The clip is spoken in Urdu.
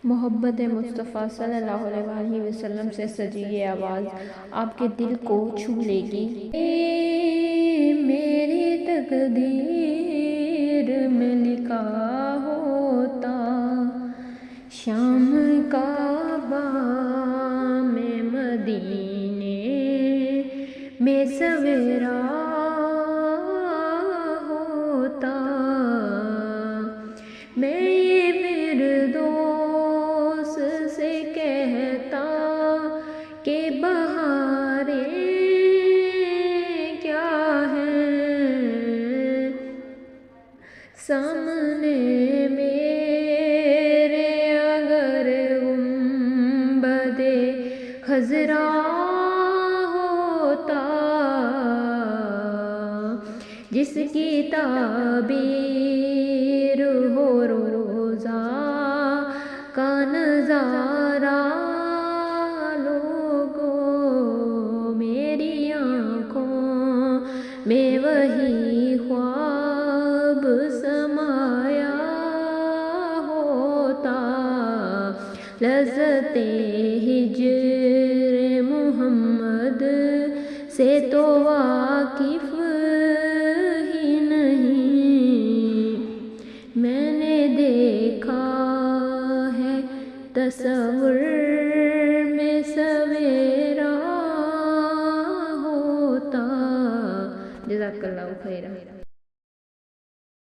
محبت مصطفیٰ صلی اللہ علیہ وسلم سے سجی یہ آواز آپ کے دل کو چھو لے گی۔ میری تقدیر میں لکھا ہوتا شام کا بام مدینے میں سویرا ہوتا، میں یہ فردوس سے کہتا کہ بہاریں کیا ہیں سامنے میرے، اگر گنبد خضرا ہوتا جس کی تعبیر ہو روزہ کا نظارہ، لوگوں میری آنکھوں میں وہی خواب سمایا ہوتا، لذت ہجر محمد سے تو واقف ہی نہیں، میں نے دیکھا ہے تصور میں سویرا ہوتا۔ جزاک اللہ خیرہ۔